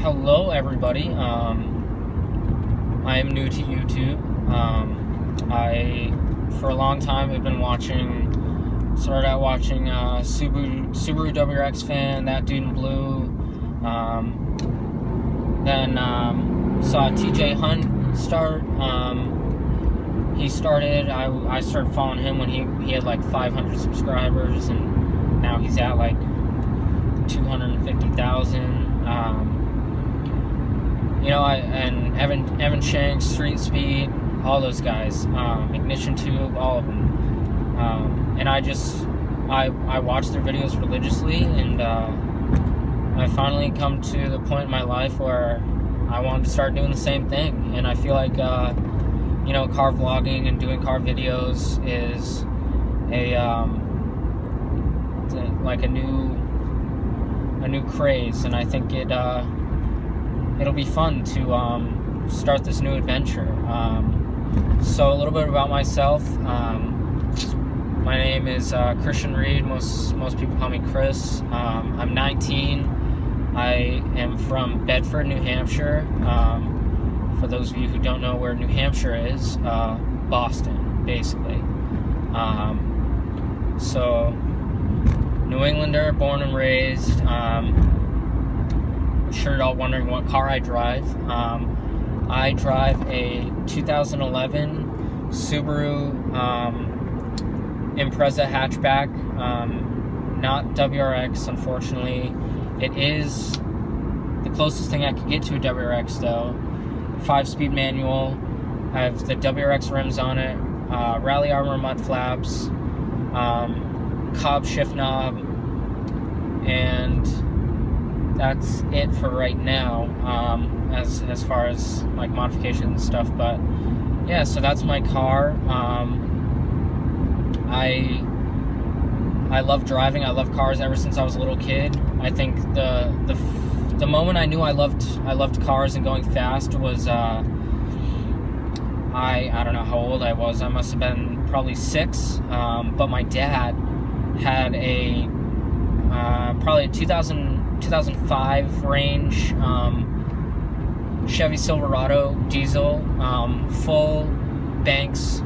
Hello, everybody. I am new to YouTube. For a long time, have been started out watching Subaru WRX fan, that dude in blue. Then saw TJ Hunt start. He started, I started following him when he had like 500 subscribers, and now he's at like 250,000. And Evan Shanks, Street Speed, all those guys, Ignition Tube, all of them. And I watch their videos religiously, and I finally come to the point in my life where I wanted to start doing the same thing. And I feel like, car vlogging and doing car videos is a new craze, and I think it'll be fun to start this new adventure. So a little bit about myself. My name is Christian Reed. Most people call me Chris. I'm 19. I am from Bedford, New Hampshire. For those of you who don't know where New Hampshire is, Boston, basically. So, New Englander, born and raised. I'm sure you're all wondering what car I drive. I drive a 2011 Subaru Impreza hatchback, not WRX, unfortunately. It is the closest thing I could get to a WRX, though. 5-speed manual. I have the WRX rims on it, Rally Armor mud flaps, Cobb shift knob, and that's it for right now, as far as like modifications and stuff. But yeah, so that's my car. I love driving. I love cars ever since I was a little kid. I think the moment I knew I loved cars and going fast was I don't know how old I was. I must have been probably 6. But my dad had a probably a 2005 range Chevy Silverado diesel, full Banks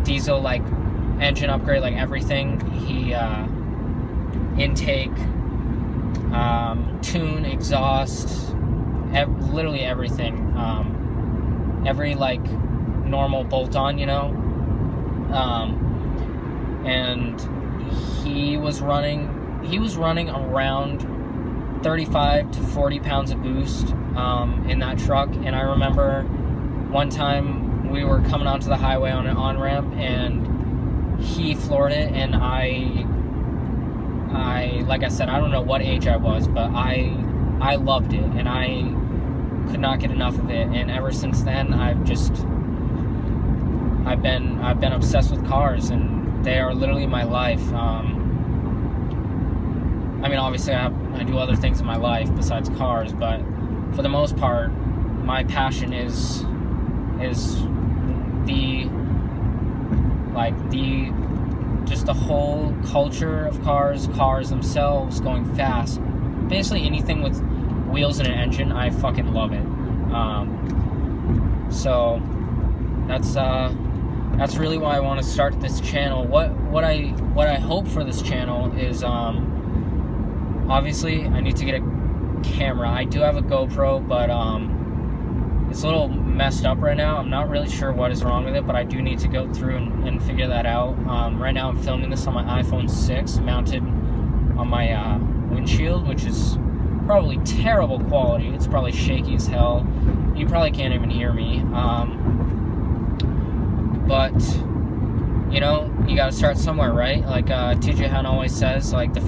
diesel, like engine upgrade, like everything. He intake, tune, exhaust, literally everything. Every like normal bolt-on, and he was running around 35 to 40 pounds of boost in that truck. And I remember one time we were coming onto the highway on an on-ramp, and he floored it, and I like I said, I don't know what age I was, but I loved it, and I could not get enough of it. And ever since then, I've been obsessed with cars, and they are literally my life. Obviously I do other things in my life besides cars, but for the most part, my passion is the whole culture of cars themselves, going fast. Basically anything with wheels and an engine, I fucking love it. So that's really why I want to start this channel. What I hope for this channel is, obviously I need to get a camera. I do have a GoPro, but it's a little messed up right now. I'm not really sure what is wrong with it, but I do need to go through and figure that out. Right now I'm filming this on my iPhone 6 mounted on my windshield, which is probably terrible quality. It's probably shaky as hell. You probably can't even hear me. But you gotta start somewhere, right? Like TJ Hunt always says, like the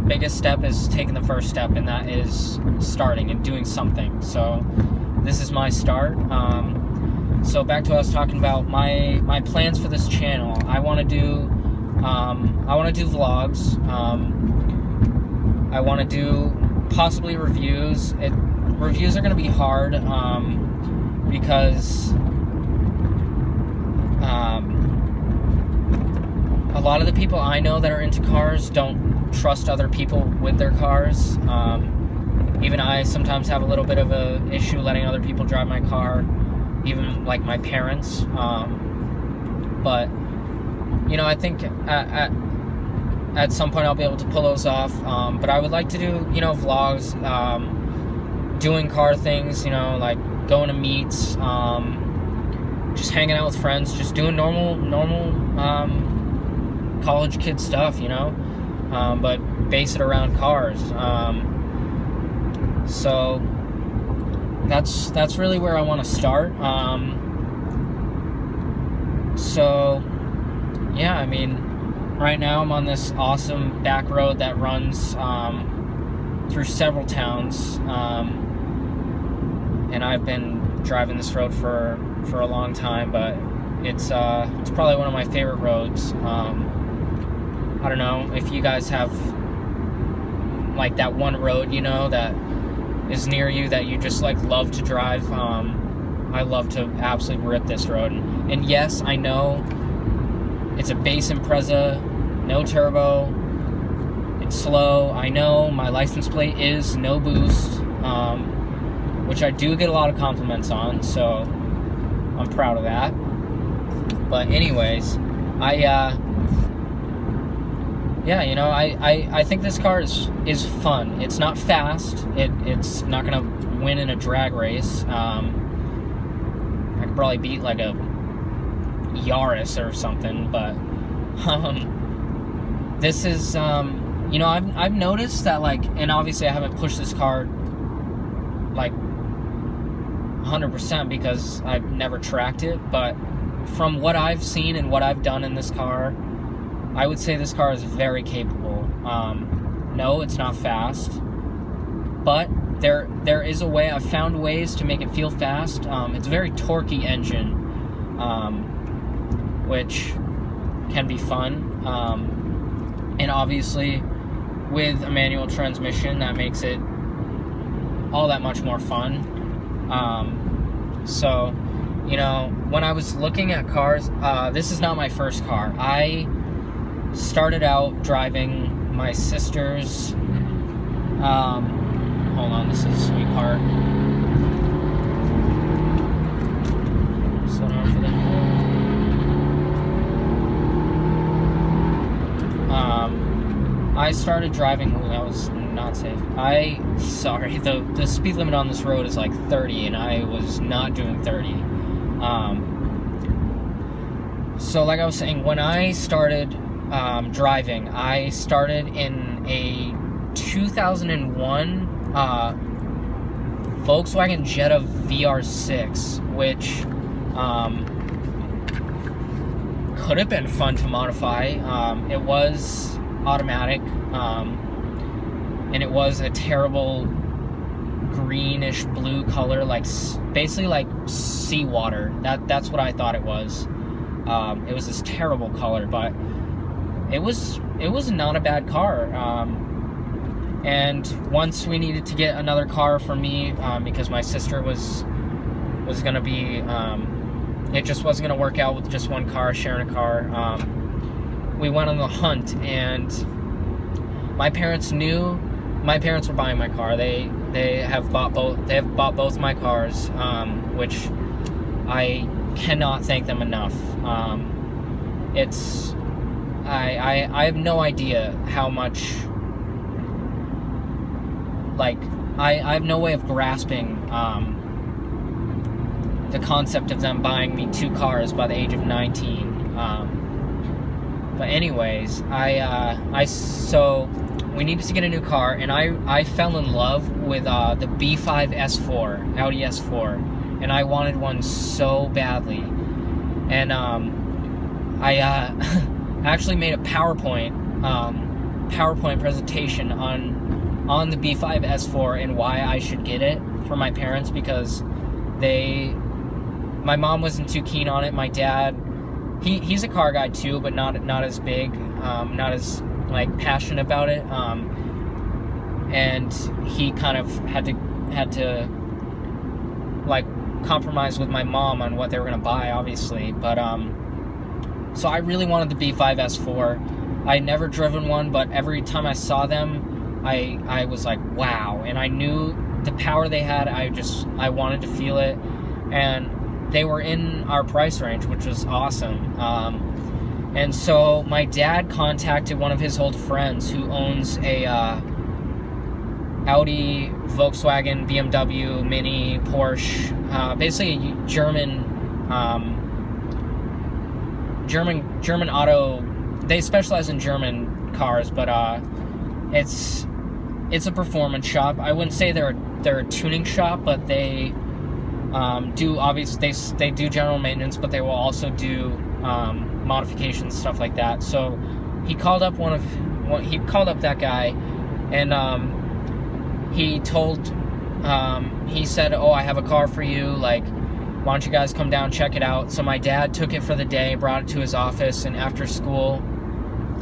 biggest step is taking the first step, and that is starting and doing something. So this is my start. So back to what I was talking about, my plans for this channel. I want to do vlogs. I want to do possibly reviews. Reviews are going to be hard because a lot of the people I know that are into cars don't trust other people with their cars. Even I sometimes have a little bit of a issue letting other people drive my car, even like my parents. But you know, I think at some point I'll be able to pull those off. But I would like to do, you know, vlogs, doing car things, you know, like going to meets, just hanging out with friends, just doing normal college kid stuff, you know, but base it around cars. So that's really where I want to start. So yeah, I mean, right now I'm on this awesome back road that runs through several towns, and I've been driving this road for a long time, but it's probably one of my favorite roads. I don't know if you guys have like that one road, you know, that is near you that you just like love to drive. I love to absolutely rip this road, and yes, I know it's a base Impreza, no turbo, it's slow. I know my license plate is no boost, which I do get a lot of compliments on, so I'm proud of that. But anyways, yeah, you know, I think this car is fun. It's not fast. It's not gonna win in a drag race. I could probably beat like a Yaris or something, but this is you know, I've noticed that, like, and obviously I haven't pushed this car like 100% because I've never tracked it, but from what I've seen and what I've done in this car, I would say this car is very capable. No, it's not fast, but there is a way. I've found ways to make it feel fast. It's a very torquey engine, which can be fun, and obviously with a manual transmission, that makes it all that much more fun. So, you know, when I was looking at cars, this is not my first car. I started out driving my sister's, hold on, this is a sweet part. Slow down for that. I started driving, ooh, that was not safe. Sorry, the speed limit on this road is like 30, and I was not doing 30. So like I was saying, when I started driving, I started in a 2001 Volkswagen Jetta VR6, which could have been fun to modify. It was automatic, and it was a terrible greenish blue color, like basically like seawater. That's what I thought it was. It was this terrible color, but it was not a bad car. And once we needed to get another car for me, because my sister was gonna be, it just wasn't gonna work out with just one car, sharing a car. We went on the hunt, and my parents knew. My parents were buying my car. They have bought both my cars, which I cannot thank them enough. I have no idea how much, like, I have no way of grasping the concept of them buying me two cars by the age of 19. But anyways, so we needed to get a new car, and I fell in love with the B5 S4, Audi S4, and I wanted one so badly. And I actually made a PowerPoint presentation on the B5 S4 and why I should get it for my parents, because my mom wasn't too keen on it. My dad, he's a car guy too, but not as big, not as like passionate about it, and he kind of had to like compromise with my mom on what they were gonna buy, obviously. But So I really wanted the B5 S4. I had never driven one, but every time I saw them, I was like, wow. And I knew the power they had. I wanted to feel it. And they were in our price range, which was awesome. And so my dad contacted one of his old friends who owns a Audi, Volkswagen, BMW, Mini, Porsche, basically a German auto. They specialize in German cars, but it's a performance shop. I wouldn't say they're a tuning shop, but they do obviously they do general maintenance, but they will also do modifications, stuff like that. So he called up that guy, and he said, oh, I have a car for you, like, why don't you guys come down, check it out. So my dad took it for the day, brought it to his office, and after school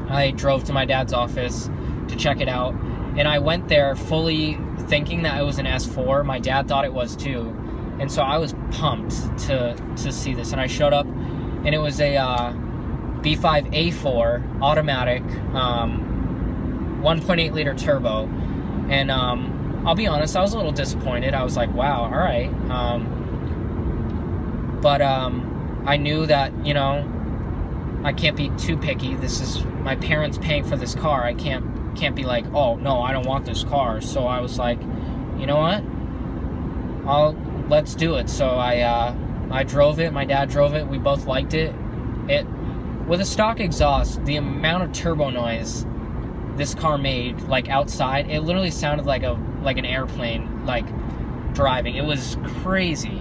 I drove to my dad's office to check it out. And I went there fully thinking that it was an S4. My dad thought it was too, and so I was pumped to see this. And I showed up, and it was a B5 A4 automatic, 1.8 liter turbo. And I'll be honest, I was a little disappointed. I was like, wow, all right. But I knew that, you know, I can't be too picky. This is my parents paying for this car. I can't be like, oh no, I don't want this car. So I was like, you know what? Let's do it. So I drove it. My dad drove it. We both liked it. With a stock exhaust, the amount of turbo noise this car made, like outside, it literally sounded like an airplane, like driving. It was crazy.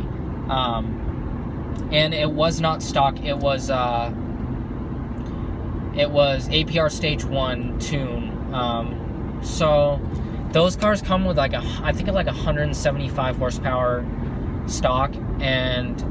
And it was not stock. It was APR Stage 1 tune. So those cars come with I think 175 horsepower stock, and